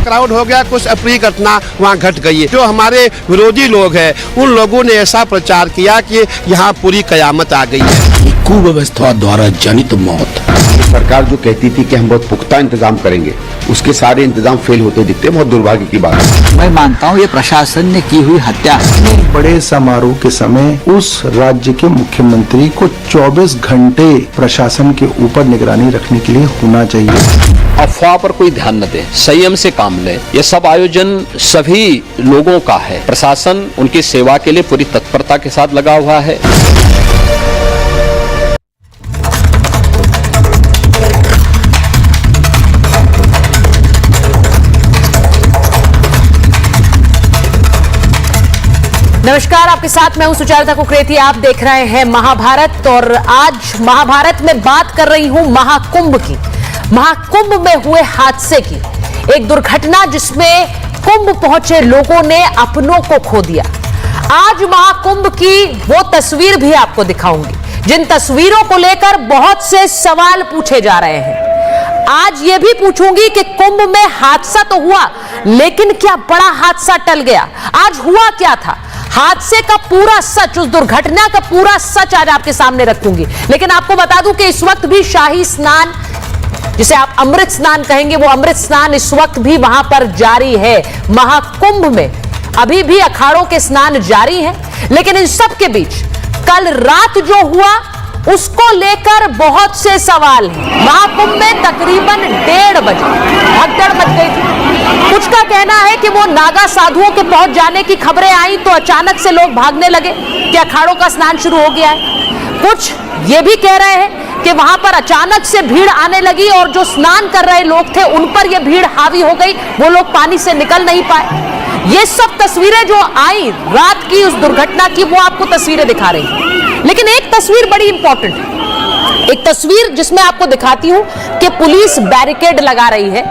Crowd हो गया, कुछ अप्रिय घटना वहाँ घट गई है। जो हमारे विरोधी लोग हैं उन लोगों ने ऐसा प्रचार किया कि यहाँ पूरी कयामत आ गई है। कुव्यवस्था द्वारा जनित मौत। सरकार जो कहती थी कि हम बहुत पुख्ता इंतजाम करेंगे, उसके सारे इंतजाम फेल होते दिखते हैं। बहुत दुर्भाग्य की बात है। मैं मानता हूँ ये प्रशासन ने की हुई हत्या। बड़े समारोह के समय उस राज्य के मुख्यमंत्री को 24 घंटे प्रशासन के ऊपर निगरानी रखने के लिए होना चाहिए। अफवाह पर कोई ध्यान न दे, संयम से काम लें। यह सब आयोजन सभी लोगों का है। प्रशासन उनकी सेवा के लिए पूरी तत्परता के साथ लगा हुआ है। नमस्कार, आपके साथ मैं हूं सुचारिता कुकरेती। आप देख रहे हैं महाभारत और आज महाभारत में बात कर रही हूं महाकुंभ की। महाकुंभ में हुए हादसे की, एक दुर्घटना जिसमें कुंभ पहुंचे लोगों ने अपनों को खो दिया। आज महाकुंभ की वो तस्वीर भी आपको दिखाऊंगी जिन तस्वीरों को लेकर बहुत से सवाल पूछे जा रहे हैं। आज ये भी पूछूंगी कि कुंभ में हादसा तो हुआ, लेकिन क्या बड़ा हादसा टल गया? आज हुआ क्या था? हादसे का पूरा सच, उस दुर्घटना का पूरा सच आज आपके सामने रखूंगी। लेकिन आपको बता दूं कि इस वक्त भी शाही स्नान, जिसे आप अमृत स्नान कहेंगे, वो अमृत स्नान इस वक्त भी वहां पर जारी है। महाकुंभ में अभी भी अखाड़ों के स्नान जारी हैं, लेकिन इन सब के बीच कल रात जो हुआ उसको लेकर बहुत से सवाल हैं। महाकुंभ में तकरीबन 1:30 बजे भगदड़ मच गई थी। कुछ का कहना है कि वो नागा साधुओं के पहुंच जाने की खबरें आई तो अचानक से लोग भागने लगे कि अखाड़ों का स्नान शुरू हो गया है। कुछ ये भी कह रहे हैं कि वहां पर अचानक से भीड़ आने लगी और जो स्नान कर रहे लोग थे उन पर यह भीड़ हावी हो गई, वो लोग पानी से निकल नहीं पाए। ये सब तस्वीरें जो आई रात की उस दुर्घटना की, वो आपको तस्वीरें दिखा रही हैं। लेकिन एक तस्वीर बड़ी इंपॉर्टेंट है, एक तस्वीर जिसमें आपको दिखाती हूं कि पुलिस बैरिकेड लगा रही है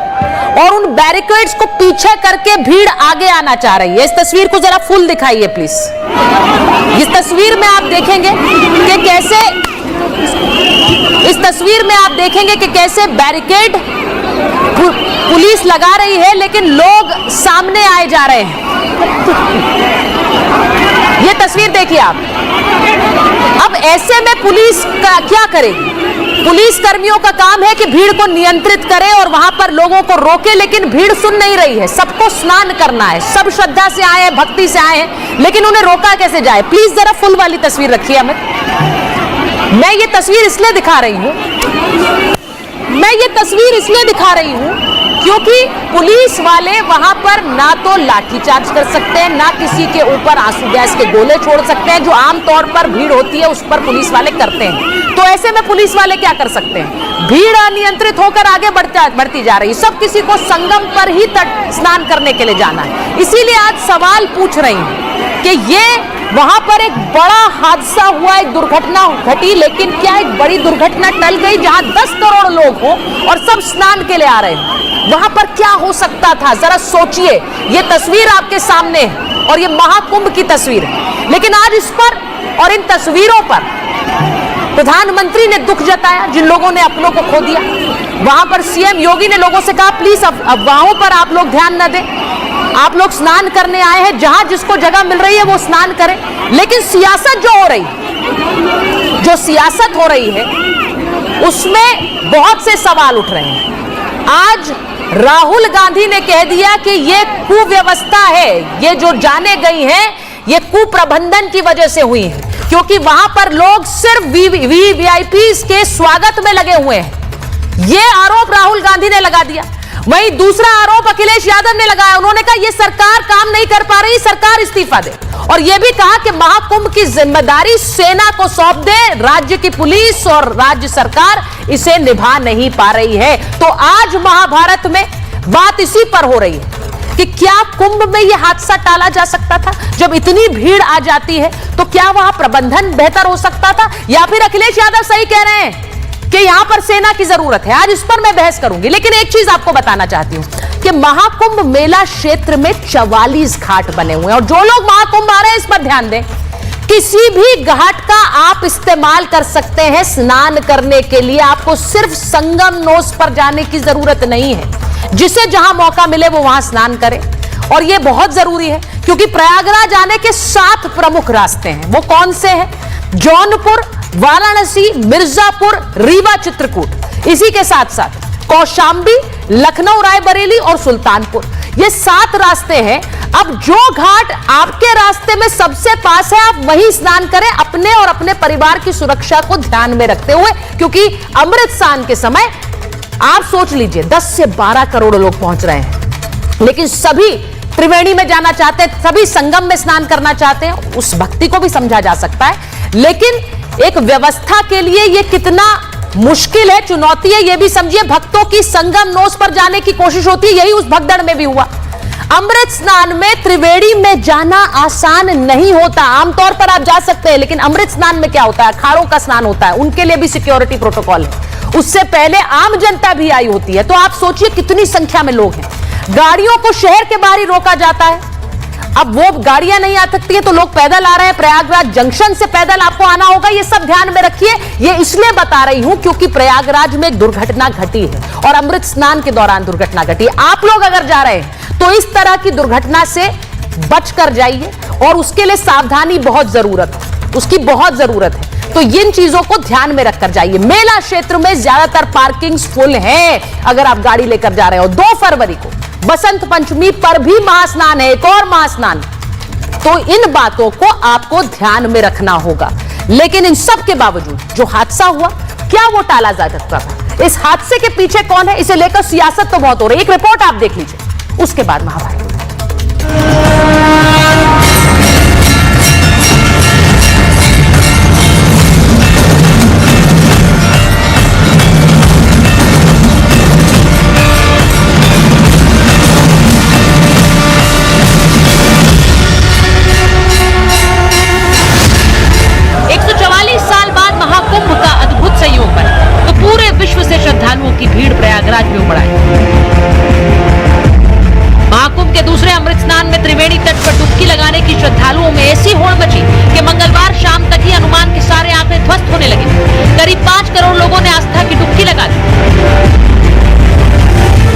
और उन बैरिकेड्स को पीछे करके भीड़ आगे आना चाह रही है। इस तस्वीर को जरा फुल दिखाइए प्लीज। इस तस्वीर में आप देखेंगे कि कैसे, इस तस्वीर में आप देखेंगे कि कैसे बैरिकेड पुलिस लगा रही है, लेकिन लोग सामने आए जा रहे हैं। ये तस्वीर देखिए आप। अब ऐसे में पुलिस का क्या करेगी? पुलिस कर्मियों का काम है कि भीड़ को नियंत्रित करे और वहां पर लोगों को रोके, लेकिन भीड़ सुन नहीं रही है। सबको स्नान करना है, सब श्रद्धा से आए हैं, भक्ति से आए हैं, लेकिन उन्हें रोका कैसे जाए? प्लीज जरा फुल वाली तस्वीर रखिए अमित। मैं ये तस्वीर इसलिए दिखा रही हूं, मैं ये तस्वीर इसलिए दिखा रही हूं क्योंकि पुलिस वाले वहां पर ना तो लाठीचार्ज कर सकते हैं, ना किसी के ऊपर आंसू गैस के गोले छोड़ सकते हैं, जो आमतौर पर भीड़ होती है उस पर पुलिस वाले करते हैं। तो ऐसे में पुलिस वाले क्या कर सकते हैं? भीड़ अनियंत्रित होकर आगे बढ़ती जा रही है। सब किसी को संगम पर ही तट स्नान करने के लिए जाना है। इसीलिए आज सवाल पूछ रही हूं कि ये वहां पर एक बड़ा हादसा हुआ, एक दुर्घटना घटी, लेकिन क्या एक बड़ी दुर्घटना टल गई जहां 10 करोड़ लोग हो और सब स्नान के लिए आ रहे हैं? वहां पर क्या हो सकता था? जरा सोचिए। ये तस्वीर आपके सामने है और ये महाकुंभ की तस्वीर है, लेकिन आज इस पर और इन तस्वीरों पर प्रधानमंत्री ने दुख जताया जिन लोगों ने अपनों को खो दिया। वहां पर सीएम योगी ने लोगों से कहा प्लीज अफवाहों पर आप लोग ध्यान न दें, आप लोग स्नान करने आए हैं, जहां जिसको जगह मिल रही है वो स्नान करें। लेकिन सियासत जो हो रही, जो सियासत हो रही है उसमें बहुत से सवाल उठ रहे हैं। आज राहुल गांधी ने कह दिया कि ये कुव्यवस्था है, ये जो जाने गई हैं ये कुप्रबंधन की वजह से हुई है, क्योंकि वहां पर लोग सिर्फ वीवीआईपी के स्वागत में लगे हुए हैं। ये आरोप राहुल गांधी ने लगा दिया। वहीं दूसरा आरोप अखिलेश यादव ने लगाया। उन्होंने कहा ये सरकार काम नहीं कर पा रही, सरकार इस्तीफा दे। और यह भी कहा कि महाकुंभ की जिम्मेदारी सेना को सौंप दे, राज्य की पुलिस और राज्य सरकार इसे निभा नहीं पा रही है। तो आज महाभारत में बात इसी पर हो रही है कि क्या कुंभ में यह हादसा टाला जा सकता था? जब इतनी भीड़ आ जाती है तो क्या वहां प्रबंधन बेहतर हो सकता था, या फिर अखिलेश यादव सही कह रहे हैं कि यहां पर सेना की जरूरत है? आज इस पर मैं बहस करूंगी, लेकिन एक चीज आपको बताना चाहती हूं कि महाकुंभ मेला क्षेत्र में 44 घाट बने हुए हैं और जो लोग महाकुंभ आ रहे हैं इस पर ध्यान दें, किसी भी घाट का आप इस्तेमाल कर सकते हैं स्नान करने के लिए। आपको सिर्फ संगम नोस पर जाने की जरूरत नहीं है। जिसे जहां मौका मिले वो वहां स्नान करे। और ये बहुत जरूरी है क्योंकि प्रयागराज आने के 7 प्रमुख रास्ते हैं। वो कौन से हैं? जौनपुर, वाराणसी, मिर्जापुर, रीवा, चित्रकूट, इसी के साथ साथ कौशांबी, लखनऊ, रायबरेली और सुल्तानपुर, ये 7 रास्ते हैं। अब जो घाट आपके रास्ते में सबसे पास है आप वहीं स्नान करें, अपने और अपने परिवार की सुरक्षा को ध्यान में रखते हुए, क्योंकि अमृत स्नान के समय आप सोच लीजिए 10 से 12 करोड़ लोग पहुंच रहे हैं, लेकिन सभी त्रिवेणी में जाना चाहते हैं, सभी संगम में स्नान करना चाहते हैं। उस भक्ति को भी समझा जा सकता है, लेकिन एक व्यवस्था के लिए यह कितना मुश्किल है, चुनौती है, यह भी समझिए। भक्तों की संगम नोस पर जाने की कोशिश होती है, यही उस भगदड़ में भी हुआ। अमृत स्नान में त्रिवेणी में जाना आसान नहीं होता। आमतौर पर आप जा सकते हैं, लेकिन अमृत स्नान में क्या होता है? अखाड़ों का स्नान होता है, उनके लिए भी सिक्योरिटी प्रोटोकॉल है। उससे पहले आम जनता भी आई होती है, तो आप सोचिए कितनी संख्या में लोग हैं। गाड़ियों को शहर के बाहर ही रोका जाता है। अब वो गाड़ियां नहीं आ सकती है तो लोग पैदल आ रहे हैं। प्रयागराज जंक्शन से पैदल आपको आना होगा, ये सब ध्यान में रखिए। ये इसलिए बता रही हूं क्योंकि प्रयागराज में एक दुर्घटना घटी है और अमृत स्नान के दौरान दुर्घटना घटी है। आप लोग अगर जा रहे हैं तो इस तरह की दुर्घटना से बचकर जाइए, और उसके लिए सावधानी बहुत जरूरत है, उसकी बहुत जरूरत है। तो इन चीजों को ध्यान में रखकर जाइए। मेला क्षेत्र में ज्यादातर पार्किंग्स फुल हैं अगर आप गाड़ी लेकर जा रहे हो। 2 फरवरी को बसंत पंचमी पर भी महास्नान है, एक और महास्नान। तो इन बातों को आपको ध्यान में रखना होगा। लेकिन इन सब के बावजूद जो हादसा हुआ, क्या वो टाला जा सकता था? इस हादसे के पीछे कौन है, इसे लेकर सियासत तो बहुत हो रही है। एक रिपोर्ट आप देख लीजिए, उसके बाद महाभारत। 144 साल बाद महाकुंभ का अद्भुत संयोग बना, तो पूरे विश्व से श्रद्धालुओं की भीड़ प्रयागराज में उमड़ आई। महाकुंभ के दूसरे अमृत स्नान में त्रिवेणी तट पर डुबकी लगाने की श्रद्धालुओं में ऐसी होड़ मची कि मंगलवार शाम तक ही अनुमान के सारे आंकड़े ध्वस्त होने लगे। करीब 5 करोड़ लोगों ने आस्था की डुबकी लगा दी।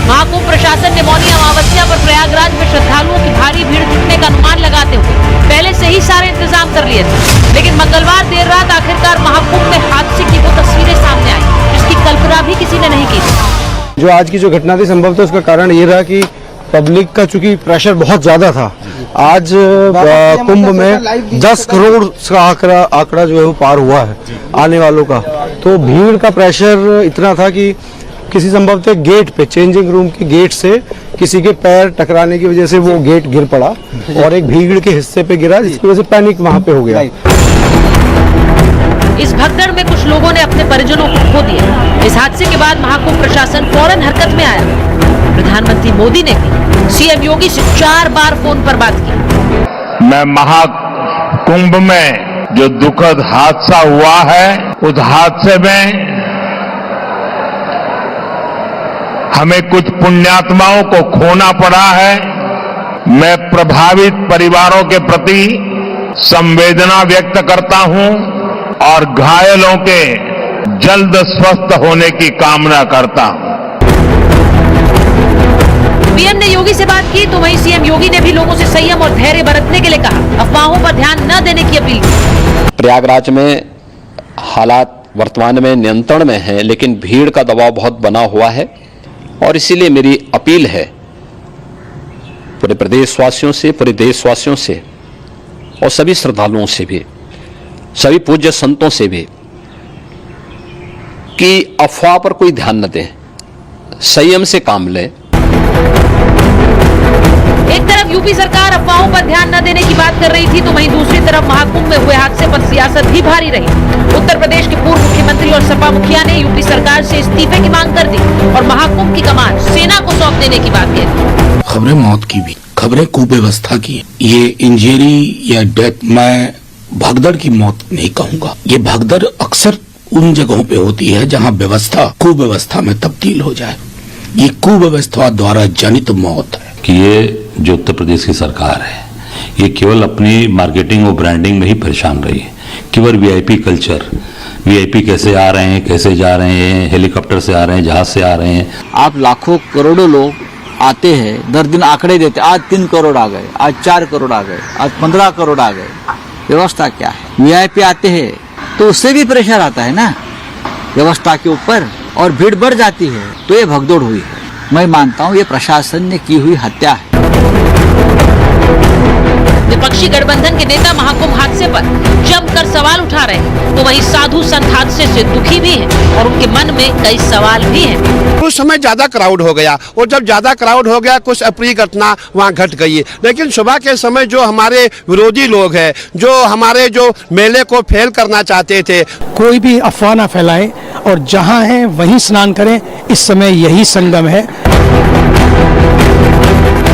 महाकुंभ प्रशासन ने मौनी अमावस्या पर प्रयागराज में श्रद्धालुओं की भारी भीड़ जुटने का अनुमान लगाते हुए पहले से ही सारे इंतजाम कर लिए थे। लेकिन मंगलवार देर रात आखिरकार महाकुंभ में हादसे की वो तस्वीरें सामने आई जिसकी कल्पना भी किसी ने नहीं की थी। जो आज की जो घटना थी संभवतः उसका कारण ये रहा कि पब्लिक का चूंकि प्रेशर बहुत ज्यादा था। आज कुंभ में 10 करोड़ का आंकड़ा जो है वो पार हुआ है आने वालों का, तो भीड़ का प्रेशर इतना था कि किसी संभवतः गेट पे, चेंजिंग रूम के गेट से किसी के पैर टकराने की वजह से वो गेट गिर पड़ा और एक भीड़ के हिस्से पे गिरा, जिसकी वजह से पैनिक वहां पे हो गया। इस भगदड़ में कुछ लोगों ने अपने परिजनों को खो दिया। इस हादसे के बाद महाकुंभ प्रशासन फौरन हरकत में आया। प्रधानमंत्री मोदी ने सीएम योगी से 4 बार फोन पर बात की। मैं महाकुंभ में जो दुखद हादसा हुआ है, उस हादसे में हमें कुछ पुण्यात्माओं को खोना पड़ा है। मैं प्रभावित परिवारों के प्रति संवेदना व्यक्त करता हूं और घायलों के जल्द स्वस्थ होने की कामना करता हूं। पीएम ने योगी से बात की तो वहीं सीएम योगी ने भी लोगों से संयम और धैर्य बरतने के लिए कहा, अफवाहों पर ध्यान न देने की अपील की। प्रयागराज में हालात वर्तमान में नियंत्रण में हैं, लेकिन भीड़ का दबाव बहुत बना हुआ है और इसीलिए मेरी अपील है पूरे प्रदेशवासियों से, पूरे देशवासियों से और सभी श्रद्धालुओं से भी, सभी पूज्य संतों से भी कि अफवाह पर कोई ध्यान न दें, संयम से काम लें। एक तरफ यूपी सरकार अफवाहों पर ध्यान न देने की बात कर रही थी तो वहीं दूसरी तरफ महाकुंभ में हुए हादसे पर सियासत भी भारी रही। उत्तर प्रदेश के पूर्व मुख्यमंत्री और सपा मुखिया ने यूपी सरकार से इस्तीफे की मांग कर दी और महाकुंभ की कमान सेना को सौंप देने की बात कही। खबरें मौत की भी, खबरें कुव्यवस्था की। ये इंजरी या डेथ, मैं भगदड़ की मौत नहीं कहूंगा। ये भगदड़ अक्सर उन जगहों पे होती है जहां व्यवस्था कुव्यवस्था में तब्दील हो जाए। ये कुव्यवस्था द्वारा जनित मौत है। कि ये जो उत्तर प्रदेश की सरकार है, ये केवल अपनी मार्केटिंग और ब्रांडिंग में ही परेशान रही है। केवल वीआईपी कल्चर, वीआईपी कैसे आ रहे हैं, कैसे जा रहे हैं, हेलीकॉप्टर से आ रहे हैं, जहाज से आ रहे हैं। आप लाखों करोड़ों लोग आते हैं, दर दिन आंकड़े देते, आज 3 करोड़ आ गए, आज 4 करोड़ आ गए, आज 15 करोड़ आ गए। व्यवस्था क्या है? वीआईपी आते हैं तो उससे भी प्रेशर आता है ना व्यवस्था के ऊपर, और भीड़ बढ़ जाती है, तो ये भगदौड़ हुई है। मैं मानता हूँ ये प्रशासन ने की हुई हत्या है। विपक्षी गठबंधन के नेता महाकुंभ हादसे पर जमकर सवाल उठा रहे हैं, तो वहीं साधु संत हादसे से दुखी भी हैं और उनके मन में कई सवाल भी हैं। उस समय ज्यादा क्राउड हो गया, और जब ज्यादा क्राउड हो गया कुछ अप्रिय घटना वहाँ घट गई। लेकिन सुबह के समय जो हमारे विरोधी लोग हैं, जो हमारे जो मेले को फेल करना चाहते थे, कोई भी अफवाह ना फैलाएं और जहां है वहीं स्नान करें। इस समय यही संगम है।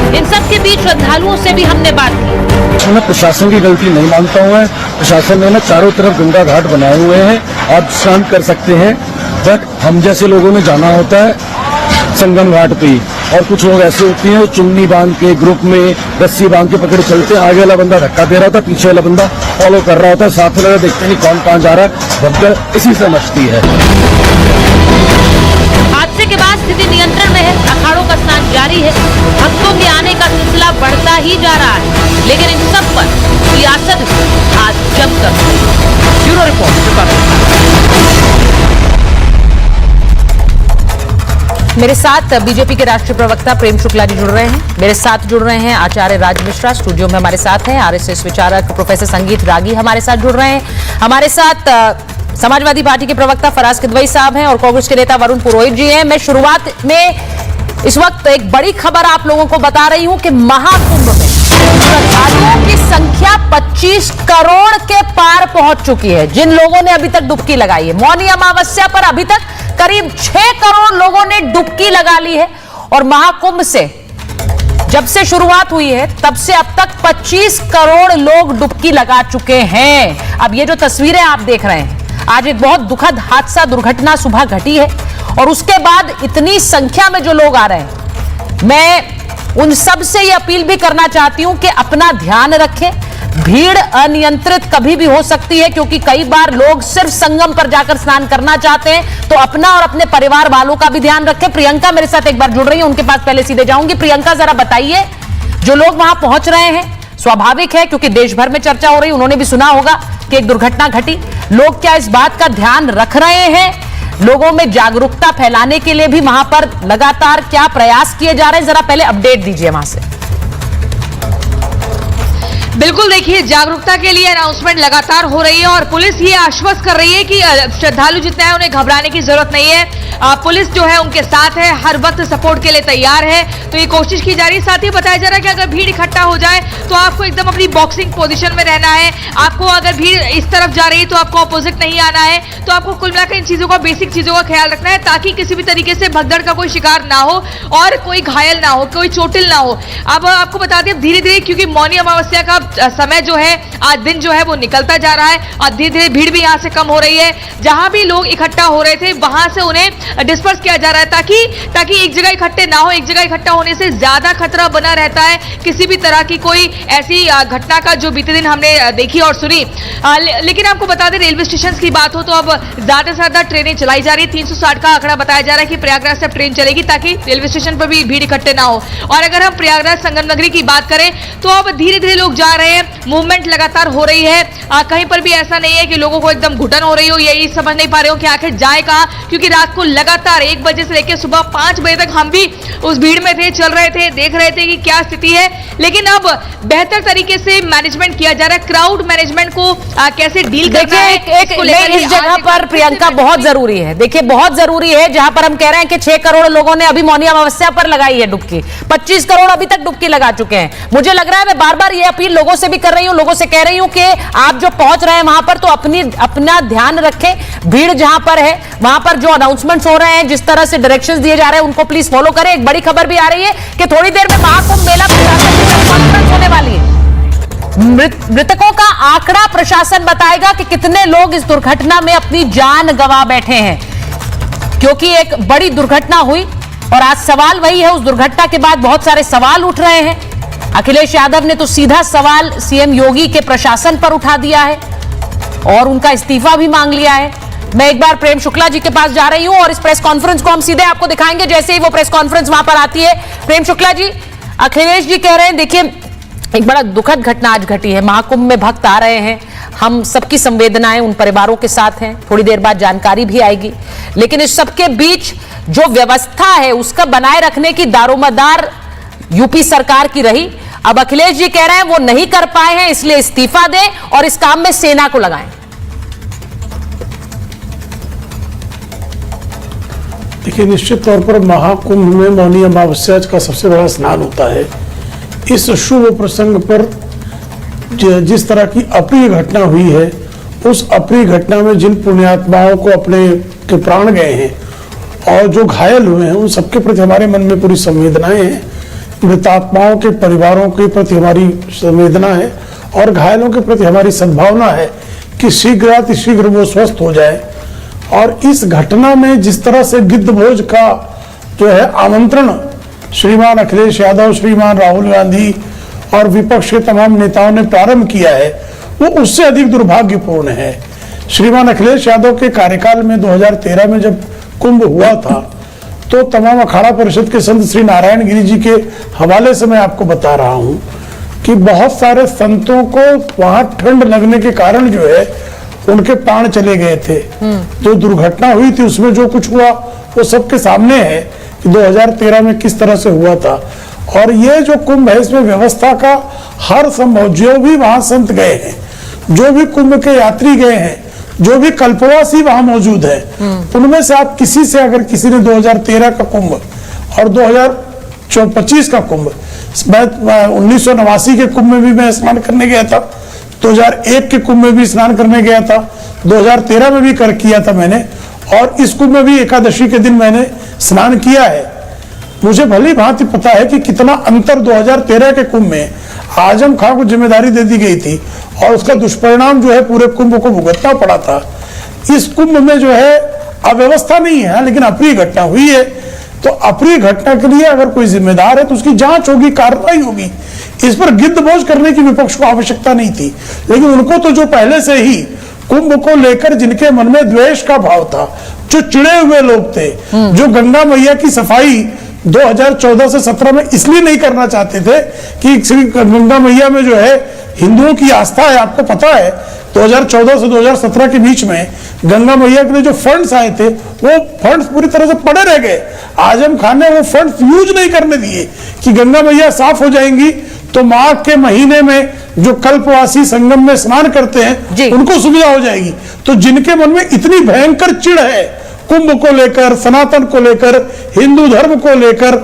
इन सब के बीच श्रद्धालुओं से भी हमने बात की। मैं प्रशासन की गलती नहीं मानता हूँ। प्रशासन ने ना चारों तरफ गंगा घाट बनाए हुए हैं, आप स्नान कर सकते हैं, बट हम जैसे लोगों ने जाना होता है संगम घाट पे ही। और कुछ लोग ऐसे होते हैं चुन्नी बांध के ग्रुप में रस्सी बांध के पकड़ चलते हैं, आगे वाला बंदा धक्का दे रहा था, पीछे वाला बंदा फॉलो कर रहा होता है, साथ में देखते नहीं कौन कहाँ जा रहा है। भगदड़ इसी से मचती है। हादसे के बाद स्थिति नियंत्रण में है, अखाड़ों का स्नान जारी है, भक्तों के आने का सिलसिला बढ़ता ही जा रहा है, लेकिन इन सब पर सियासत आज जमकर। Bureau report. मेरे साथ बीजेपी के राष्ट्रीय प्रवक्ता प्रेम शुक्ला जी जुड़ रहे हैं, मेरे साथ जुड़ रहे हैं आचार्य राज मिश्रा, स्टूडियो में हमारे साथ हैं, आरएसएस विचारक प्रोफेसर संगीत रागी हमारे साथ जुड़ रहे हैं, हमारे साथ समाजवादी पार्टी के प्रवक्ता फराज किदवई साहब हैं और कांग्रेस के नेता वरुण पुरोहित जी हैं। मैं शुरुआत में इस वक्त एक बड़ी खबर आप लोगों को बता रही हूं कि महाकुंभ में श्रद्धालुओं की संख्या 25 करोड़ के पार पहुंच चुकी है, जिन लोगों ने अभी तक डुबकी लगाई है। मौनी अमावस्या पर अभी तक करीब 6 करोड़ लोगों ने डुबकी लगा ली है, और महाकुंभ से जब से शुरुआत हुई है तब से अब तक 25 करोड़ लोग डुबकी लगा चुके हैं। अब ये जो तस्वीरें आप देख रहे हैं, आज एक बहुत दुखद हादसा, दुर्घटना सुबह घटी है, और उसके बाद इतनी संख्या में जो लोग आ रहे हैं, मैं उन सब से ये अपील भी करना चाहती हूं कि अपना ध्यान रखें। भीड़ अनियंत्रित कभी भी हो सकती है, क्योंकि कई बार लोग सिर्फ संगम पर जाकर स्नान करना चाहते हैं, तो अपना और अपने परिवार वालों का भी ध्यान रखें। प्रियंका मेरे साथ एक बार जुड़ रही है, उनके पास पहले सीधे जाऊंगी। प्रियंका, जरा बताइए, जो लोग वहां पहुंच रहे हैं, स्वाभाविक है क्योंकि देश भर में चर्चा हो रही, उन्होंने भी सुना होगा कि एक दुर्घटना घटी, लोग क्या इस बात का ध्यान रख रहे हैं? लोगों में जागरूकता फैलाने के लिए भी वहां पर लगातार क्या प्रयास किए जा रहे हैं? जरा पहले अपडेट दीजिए वहां से। बिल्कुल, देखिए, जागरूकता के लिए अनाउंसमेंट लगातार हो रही है और पुलिस ये आश्वस्त कर रही है कि श्रद्धालु जितने हैं उन्हें घबराने की जरूरत नहीं है। पुलिस जो है उनके साथ है, हर वक्त सपोर्ट के लिए तैयार है, तो ये कोशिश की जा रही है। साथ ही बताया जा रहा है कि अगर भीड़ इकट्ठा हो जाए तो आपको एकदम अपनी बॉक्सिंग पोजीशन में रहना है। आपको अगर भीड़ इस तरफ जा रही है तो आपको अपोजिट नहीं आना है। तो आपको कुल मिलाकर इन चीजों का, बेसिक चीजों का ख्याल रखना है, ताकि किसी भी तरीके से भगदड़ का कोई शिकार ना हो और कोई घायल ना हो, कोई चोटिल ना हो। अब आपको बता दें, धीरे धीरे, क्योंकि मौनी अमावस्या का समय जो है, आज दिन जो है वो निकलता जा रहा है और धीरे धीरे भीड़ भी यहाँ से कम हो रही है। जहां भी लोग इकट्ठा हो रहे थे वहां से उन्हें डिस्पर्स किया जा रहा है, ताकि एक जगह इकट्ठे ना हो। एक जगह इकट्ठा होने से ज्यादा खतरा बना रहता है किसी भी तरह की कोई ऐसी घटना का, जो बीते दिन हमने देखी और सुनी। लेकिन आपको बता दें, रेलवे स्टेशन की बात हो तो अब ज्यादा से ज्यादा ट्रेनें चलाई जा रही है। 360 का आंकड़ा बताया जा रहा है कि प्रयागराज से अब ट्रेन चलेगी, ताकि रेलवे स्टेशन पर भी भीड़ इकट्ठे ना हो। और अगर हम प्रयागराज संगम नगरी की बात करें तो अब धीरे धीरे लोग जा रहे हैं, मूवमेंट लगातार हो रही है। कहीं पर भी ऐसा नहीं है कि लोगों को एकदम घुटन हो रही हो, यही समझ नहीं पा रहे हो कि आखिर जाए कहां, क्योंकि रात को लगातार 1 बजे से लेकर सुबह 5 बजे तक हम भी उस भीड़ में थे, चल रहे थे, देख रहे थे कि क्या स्थिति है। लेकिन अब बेहतर तरीके से मैनेजमेंट किया जा रहा है, क्राउड मैनेजमेंट को कैसे डील करना है। इस जगह पर प्रियंका बहुत जरूरी है, देखिए बहुत जरूरी है, जहां पर हम कह रहे हैं कि 6 करोड़ लोगों ने अभी मौनी अमावस्या पर लगाई है डुबकी, 25 करोड़ अभी तक डुबकी लगा चुके हैं। मुझे लग रहा है, मैं बार बार ये अपील लोगों से भी कर रही हूं, लोगों से कह रही हूं कि आप जो पहुंच रहे हैं वहां पर तो अपना ध्यान रखें। भीड़ जहां पर है वहां पर जो अनाउंसमेंट्स हो रहे हैं, जिस तरह से डायरेक्शंस दिए जा रहे हैं, उनको प्लीज फॉलो करें। एक बड़ी खबर भी आ रही है कि थोड़ी देर में महाकुंभ मेला प्रशासन की कॉन्फ्रेंस होने वाली है। मृतकों का आंकड़ा प्रशासन बताएगा कि कितने लोग इस दुर्घटना में अपनी जान गंवा बैठे हैं, क्योंकि एक बड़ी दुर्घटना हुई और आज सवाल वही है। उस दुर्घटना के बाद बहुत सारे सवाल उठ रहे हैं। अखिलेश यादव ने तो सीधा सवाल सीएम योगी के प्रशासन पर उठा दिया है और उनका इस्तीफा भी मांग लिया है। मैं एक बार प्रेम शुक्ला जी के पास जा रही हूं और इस प्रेस कॉन्फ्रेंस को हम सीधे आपको दिखाएंगे जैसे ही वो प्रेस कॉन्फ्रेंस वहां पर आती है। प्रेम शुक्ला जी, अखिलेश जी कह रहे हैं, देखिए एक बड़ा दुखद घटना आज घटी है। महाकुंभ में भक्त आ रहे हैं, हम सबकी संवेदनाएं उन परिवारों के साथ हैं, थोड़ी देर बाद जानकारी भी आएगी, लेकिन इस सबके बीच जो व्यवस्था है उसका बनाए रखने की दारोमदार यूपी सरकार की रही। अब अखिलेश जी कह रहे हैं वो नहीं कर पाए हैं, इसलिए इस्तीफा दें और इस काम में सेना को लगाएं। देखिए, निश्चित तौर पर महाकुंभ में मौनी अमावस्या का सबसे बड़ा स्नान होता है। इस शुभ प्रसंग पर जिस तरह की अप्रिय घटना हुई है, उस अप्रिय घटना में जिन पुण्यात्माओं को अपने के प्राण गए हैं और जो घायल हुए हैं, उन सबके प्रति हमारे मन में पूरी संवेदनाएं हैं। मृतात्माओं के परिवारों के प्रति हमारी संवेदना है और घायलों के प्रति हमारी सद्भावना है कि शीघ्र वो स्वस्थ हो जाए। और इस घटना में जिस तरह से गिद्धभोज का जो है आमंत्रण श्रीमान अखिलेश यादव, श्रीमान राहुल गांधी और विपक्ष के तमाम नेताओं ने प्रारंभ किया है, वो उससे अधिक दुर्भाग्यपूर्ण है। श्रीमान अखिलेश यादव के कार्यकाल में 2013 में जब कुंभ हुआ था, तो तमाम अखाड़ा परिषद के संत श्री नारायण गिरी जी के हवाले से मैं आपको बता रहा हूं कि बहुत सारे संतों को वहां ठंड लगने के कारण जो है उनके प्राण चले गए थे। जो दुर्घटना हुई थी उसमें जो कुछ हुआ वो सबके सामने है कि 2013 में किस तरह से हुआ था। और ये जो कुंभ है, इसमें व्यवस्था का हर संभव, जो भी वहां संत गए हैं, जो भी कुंभ के यात्री गए हैं, जो भी कल्पवासी वहां मौजूद है, उनमें से आप किसी से अगर किसी ने 2013 का कुंभ और 2025 का कुंभ, 1989 के कुंभ में भी मैं स्नान करने गया था, 2001 के कुंभ में भी स्नान करने गया था, 2013 में भी किया था मैंने, और इस कुंभ में भी एकादशी के दिन मैंने स्नान किया है। मुझे भली भांति पता है कि कितना अंतर 2013 के कुंभ में आजम खां को जिम्मेदारी दे दी गई थी और उसका दुष्परिणाम जो है पूरे कुंभ को भुगतना पड़ा था। इस कुंभ में जो है अव्यवस्था नहीं है, लेकिन अप्रिय घटना हुई है। तो अप्रिय घटना के लिए अगर कोई जिम्मेदार है तो उसकी जांच होगी, कार्रवाई होगी। इस पर गिद्धभोज करने की विपक्ष को आवश्यकता नहीं थी, लेकिन उनको तो जो पहले से ही कुंभ को लेकर जिनके मन में द्वेष का भाव था, जो चिड़े हुए लोग थे, जो गंगा मैया की सफाई 2014 से 17 में इसलिए नहीं करना चाहते थे कि श्री गंगा मैया में जो है हिंदुओं की आस्था है। आपको पता है 2014 से 2017 के बीच में गंगा मैया के लिए जो फंड्स आए थे, वो फंड्स पूरी तरह से पड़े रह गए। आजम खान ने वो फंड्स यूज नहीं करने दिए कि गंगा मैया साफ हो जाएंगी तो माघ के महीने में जो कल्पवासी संगम में स्नान करते हैं उनको सुविधा हो जाएगी। तो जिनके मन में इतनी भयंकर चिढ़ है कुंभ को लेकर, सनातन को लेकर, हिंदू धर्म को लेकर,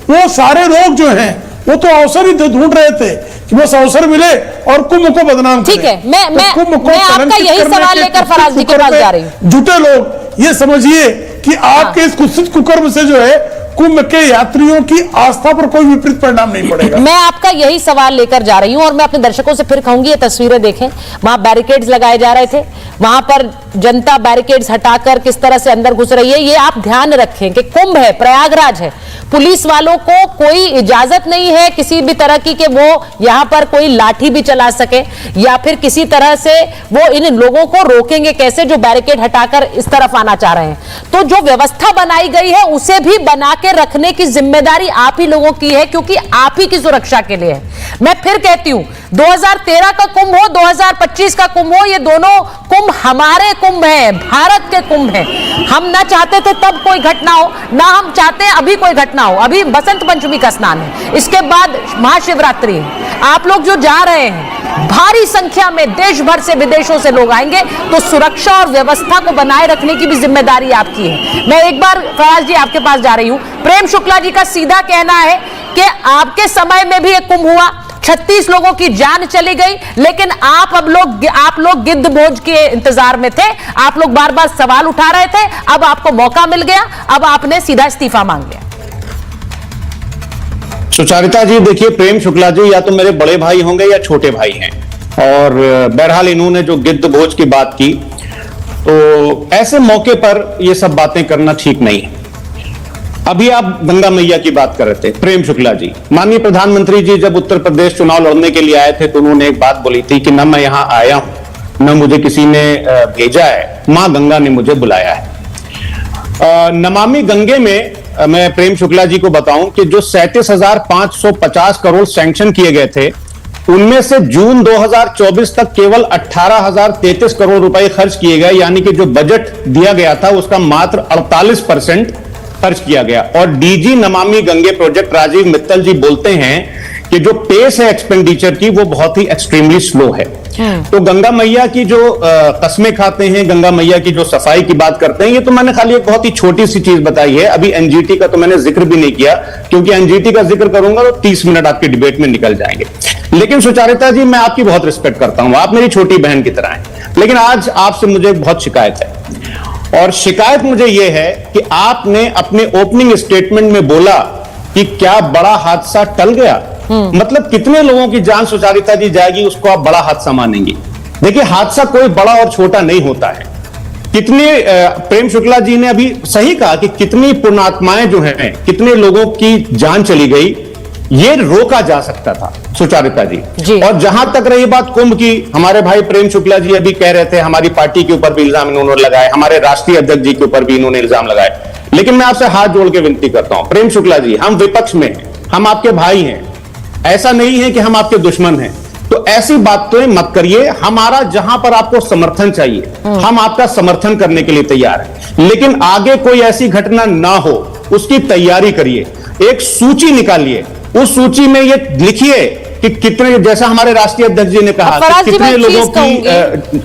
वो सारे लोग जो हैं वो तो अवसर ही ढूंढ रहे थे कि बस अवसर मिले और कुंभ को बदनाम करें। ठीक है, मैं आपका यही सवाल लेकर फराज जी के पास जा रही हूँ। जुटे लोग ये समझिए कि आपके इस कुत्सित कुकर्म से जो है कुंभ के यात्रियों की आस्था पर कोई विपरीत परिणाम नहीं पड़ेगा। मैं आपका यही सवाल लेकर जा रही हूं और मैं अपने दर्शकों से फिर कहूंगी, ये तस्वीरें देखें, वहां बैरिकेड्स लगाए जा रहे थे, वहां पर जनता बैरिकेड्स हटाकर किस तरह से अंदर घुस रही है। ये आप ध्यान रखें कि कुंभ है, प्रयागराज है, पुलिस वालों को कोई इजाजत नहीं है किसी भी तरह की कि वो यहां पर कोई लाठी भी चला सके या फिर किसी तरह से वो इन लोगों को रोकेंगे कैसे जो बैरिकेड हटाकर इस तरफ आना चाह रहे हैं। तो जो व्यवस्था बनाई गई है उसे भी बना के रखने की जिम्मेदारी आप ही लोगों की है, क्योंकि आप ही की सुरक्षा के लिए है। मैं फिर कहती हूं, 2013 का कुंभ हो, 2025 का कुंभ हो, ये दोनों कुंभ हमारे कुंभ हैं, भारत के कुंभ हैं। हम ना चाहते थे तब कोई घटना हो, ना हम चाहते हैं अभी कोई घटना हो। अभी बसंत पंचमी का स्नान है, इसके बाद महाशिवरात्रि है। आप लोग जो जा रहे हैं, भारी संख्या में देश भर से, विदेशों से लोग आएंगे, तो सुरक्षा और व्यवस्था को बनाए रखने की भी जिम्मेदारी आपकी है। मैं एक बार फराज जी आपके पास जा रही हूं। प्रेम शुक्ला जी का सीधा कहना है कि आपके समय में भी एक कुंभ हुआ, 36 लोगों की जान चली गई, लेकिन आप लोग गिद्धभोज के इंतजार में थे, आप लोग बार बार सवाल उठा रहे थे, अब आपको मौका मिल गया, अब आपने सीधा इस्तीफा मांग लिया। सुचारिता जी, देखिए, प्रेम शुक्ला जी या तो मेरे बड़े भाई होंगे या छोटे भाई हैं, और बहरहाल इन्होंने जो गिद्धभोज की बात की, तो ऐसे मौके पर ये सब बातें करना ठीक नहीं। अभी आप गंगा मैया की बात कर रहे थे, प्रेम शुक्ला जी, माननीय प्रधानमंत्री जी जब उत्तर प्रदेश चुनाव लड़ने के लिए आए थे तो उन्होंने एक बात बोली थी कि न मैं यहां आया हूं, न मुझे किसी ने भेजा है, मां गंगा ने मुझे बुलाया है। नमामि गंगे में मैं प्रेम शुक्ला जी को बताऊं कि जो 37,550 करोड़ सैंक्शन किए गए थे, उनमें से जून 2024 तक केवल 18,033 करोड़ रुपए खर्च किए गए, यानी कि जो बजट दिया गया था उसका मात्र 48% खर्च किया गया। और डीजी नमामि गंगे प्रोजेक्ट राजीव मित्तल जी बोलते हैं कि जो पेस है एक्सपेंडिचर की वो बहुत ही एक्सट्रीमली स्लो है। तो गंगा मैया की जो कस्में खाते हैं, गंगा मैया की जो सफाई की बात करते हैं, ये तो मैंने खाली एक बहुत ही छोटी सी चीज बताई है। अभी एनजीटी का तो मैंने जिक्र भी नहीं किया, क्योंकि एनजीटी का जिक्र करूंगा तो 30 मिनट आपकी डिबेट में निकल जाएंगे। लेकिन सुचारिता जी, मैं आपकी बहुत रिस्पेक्ट करता हूं, आप मेरी छोटी बहन की तरह हैं, लेकिन आज आपसे मुझे बहुत शिकायत है। और शिकायत मुझे यह है कि आपने अपने ओपनिंग स्टेटमेंट में बोला कि क्या बड़ा हादसा टल गया। मतलब कितने लोगों की जान सुचारिता जी जाएगी, उसको आप बड़ा हादसा मानेंगी। देखिए, हादसा कोई बड़ा और छोटा नहीं होता है। कितने प्रेम शुक्ला जी ने अभी सही कहा कि कितनी पुण्यात्माएं जो हैं, कितने लोगों की जान चली गई, ये रोका जा सकता था सुचारिता जी। और जहां तक रही बात कुंभ की, हमारे भाई प्रेम शुक्ला जी अभी कह रहे थे हमारी पार्टी के ऊपर भी इल्जाम इन्होंने लगाए, हमारे राष्ट्रीय अध्यक्ष जी के ऊपर भी इन्होंने इल्जाम लगाए। लेकिन मैं आपसे हाथ जोड़ के विनती करता हूं, प्रेम शुक्ला जी, हम विपक्ष में हैं, हम आपके भाई हैं, ऐसा नहीं है कि हम आपके दुश्मन हैं। तो ऐसी बातें मत करिए। हमारा जहां पर आपको समर्थन चाहिए, हम आपका समर्थन करने के लिए तैयार हैं, लेकिन आगे कोई ऐसी घटना ना हो उसकी तैयारी करिए। एक सूची निकालिए, उस सूची में ये लिखिए कि कितने, जैसा हमारे राष्ट्रीय अध्यक्ष जी ने कहा कि कितने लोगों की।